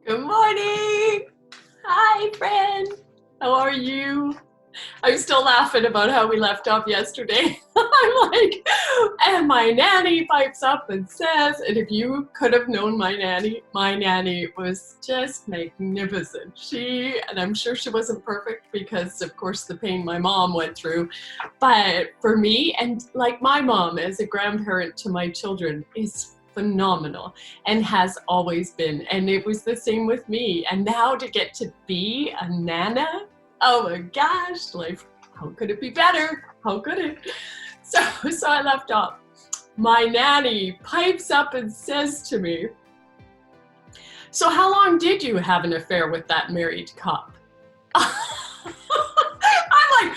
Good morning. Hi, friend. How are you? I'm still laughing about how we left off yesterday. I'm like, and my nanny pipes up and says, and if you could have known my nanny was just magnificent. And I'm sure she wasn't perfect because, of course, the pain my mom went through. But for me, and like my mom as a grandparent to my children, is phenomenal and has always been. And it was the same with me. And now to get to be a nana, oh my gosh, like how could it be better? How could it? So I left off. My nanny pipes up and says to me, "So how long did you have an affair with that married cop?" I'm like,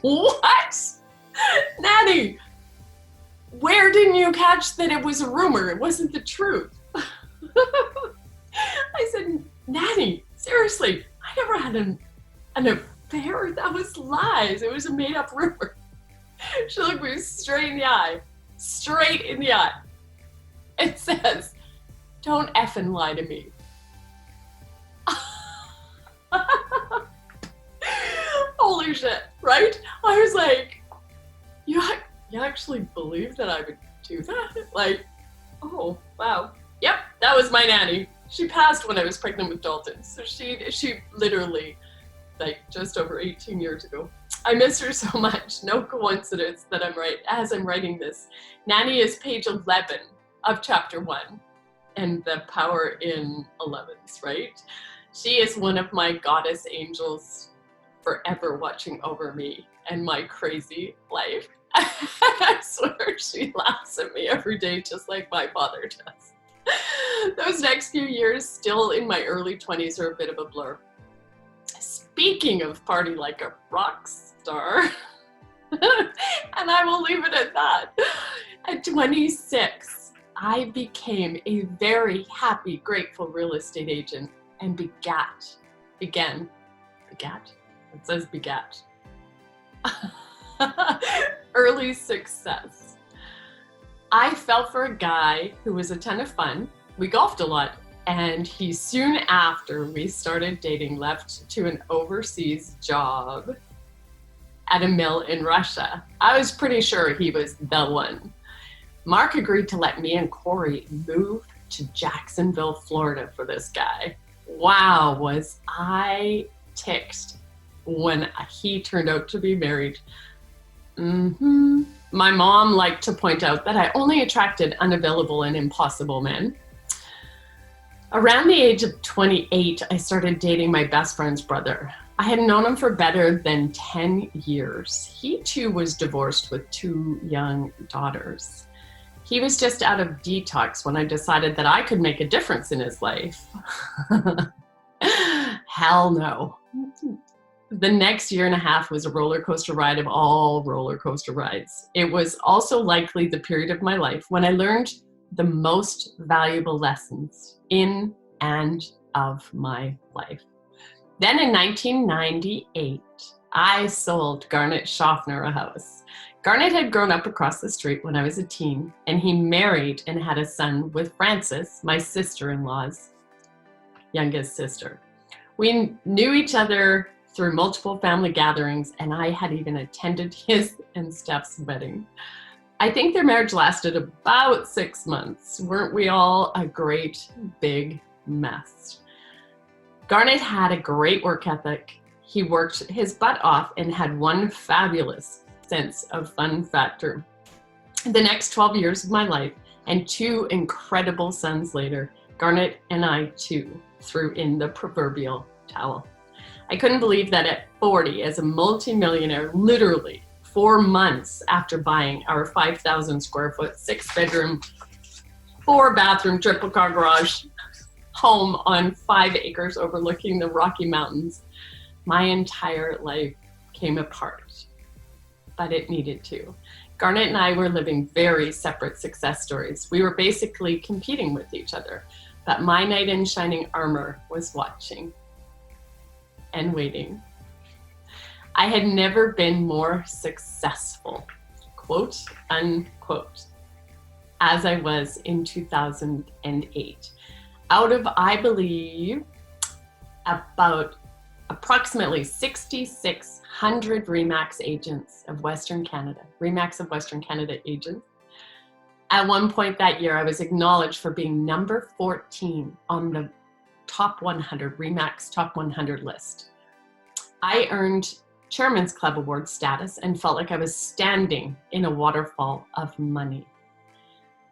what? Nanny, where didn't you catch that it was a rumor? It wasn't the truth. I said, Nanny, seriously, I never had an affair. That was lies. It was a made up rumor. She looked me straight in the eye. Straight in the eye. It says, "Don't effing lie to me." Holy shit, right? I was like, you actually believe that I would do that? Like, oh, wow. Yep, that was my nanny. She passed when I was pregnant with Dalton. So she literally, like, just over 18 years ago. I miss her so much. No coincidence that as I'm writing this. Nanny is page 11 of chapter 1 and the power in 11s, right? She is one of my goddess angels forever watching over me and my crazy life. I swear she laughs at me every day just like my father does. Those next few years, still in my early 20s, are a bit of a blur. Speaking of party like a rock star, and I will leave it at that. At 26, I became a very happy, grateful real estate agent and begat. It says begat. Early success. I fell for a guy who was a ton of fun. We golfed a lot, and he soon after we started dating left to an overseas job at a mill in Russia. I was pretty sure he was the one. Mark agreed to let me and Corey move to Jacksonville, Florida for this guy. Wow, was I ticked when he turned out to be married. My mom liked to point out that I only attracted unavailable and impossible men. Around the age of 28, I started dating my best friend's brother. I had known him for better than 10 years. He too was divorced with 2 young daughters. He was just out of detox when I decided that I could make a difference in his life. Hell no. The next year and a half was a roller coaster ride of all roller coaster rides. It was also likely the period of my life when I learned the most valuable lessons in and of my life. Then in 1998, I sold Garnet Schaffner a house. Garnet had grown up across the street when I was a teen, and he married and had a son with Frances, my sister-in-law's youngest sister. We knew each other through multiple family gatherings, and I had even attended his and Steph's wedding. I think their marriage lasted about 6 months. Weren't we all a great big mess? Garnet had a great work ethic. He worked his butt off and had one fabulous sense of fun factor. The next 12 years of my life and 2 incredible sons later, Garnet and I too threw in the proverbial towel. I couldn't believe that at 40, as a multimillionaire, literally 4 months after buying our 5,000 square foot, 6-bedroom, 4-bathroom, triple car garage home on 5 acres overlooking the Rocky Mountains, my entire life came apart. But it needed to. Garnet and I were living very separate success stories. We were basically competing with each other, but my knight in shining armor was watching and waiting. I had never been more successful, quote unquote, as I was in 2008. out of, I believe, about approximately 6,600 RE/MAX agents of Western Canada, RE/MAX of Western Canada agents. At one point that year, I was acknowledged for being number 14 on the top 100, RE/MAX top 100 list. I earned Chairman's Club Award status and felt like I was standing in a waterfall of money.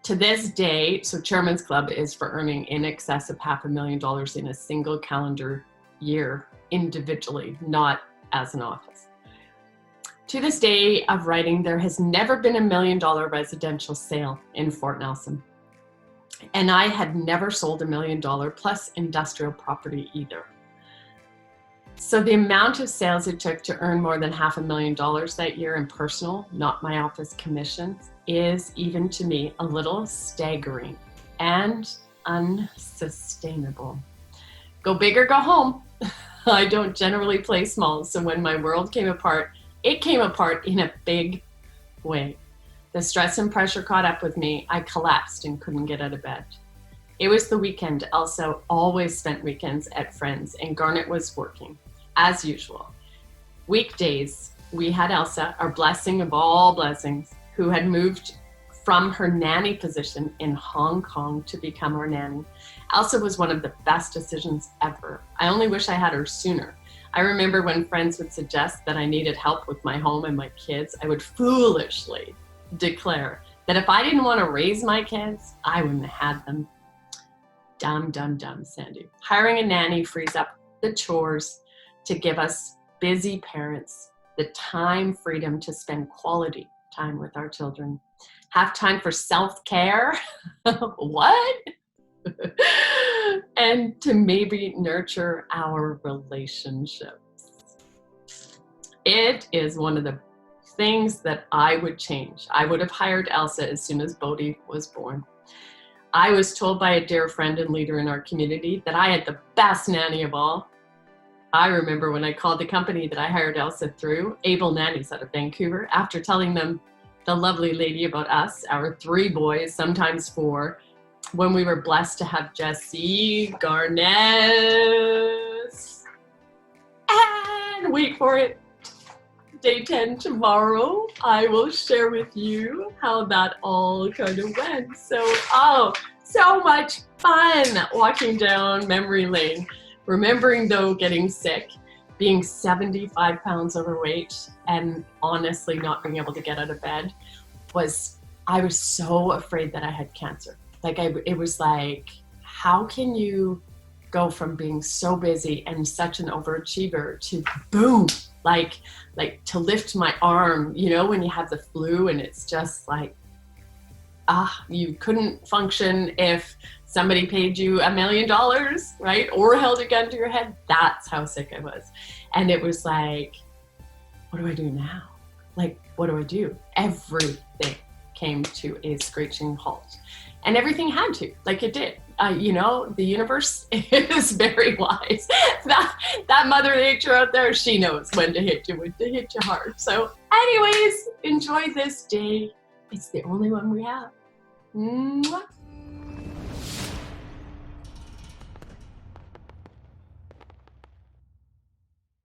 To this day, so Chairman's Club is for earning in excess of $500,000 in a single calendar year individually, not as an office. To this day of writing, there has never been $1 million residential sale in Fort Nelson. And I had never sold $1 million plus industrial property either. So the amount of sales it took to earn more than $500,000 that year in personal, not my office commissions, is even to me a little staggering and unsustainable. Go big or go home. I don't generally play small, so when my world came apart, it came apart in a big way. The stress and pressure caught up with me. I collapsed and couldn't get out of bed. It was the weekend. Elsa always spent weekends at friends, and Garnet was working, as usual. Weekdays, we had Elsa, our blessing of all blessings, who had moved from her nanny position in Hong Kong to become our nanny. Elsa was one of the best decisions ever. I only wish I had her sooner. I remember when friends would suggest that I needed help with my home and my kids, I would foolishly declare that if I didn't want to raise my kids, I wouldn't have had them. Dumb, dumb, dumb, Sandy. Hiring a nanny frees up the chores to give us busy parents the time freedom to spend quality time with our children. Have time for self-care. What? And to maybe nurture our relationships. It is one of the things that I would change. I would have hired Elsa as soon as Bodhi was born. I was told by a dear friend and leader in our community that I had the best nanny of all. I remember when I called the company that I hired Elsa through, Able Nannies out of Vancouver, after telling them the lovely lady about us, our 3 boys, sometimes 4, when we were blessed to have Jesse, Garnet, and wait for it, day 10 tomorrow, I will share with you how that all kind of went. So, so much fun walking down memory lane. Remembering though getting sick, being 75 pounds overweight, and honestly not being able to get out of bed, I was so afraid that I had cancer. It was like, how can you go from being so busy and such an overachiever to boom, like to lift my arm, you know, when you have the flu and it's just like, you couldn't function if somebody paid you $1 million, right? Or held a gun to your head. That's how sick I was. And it was like, what do I do now? Like, what do I do? Everything came to a screeching halt. And everything had to, like it did. You know, the universe is very wise. That Mother Nature out there, she knows when to hit you hard. So anyways, enjoy this day. It's the only one we have. Mwah.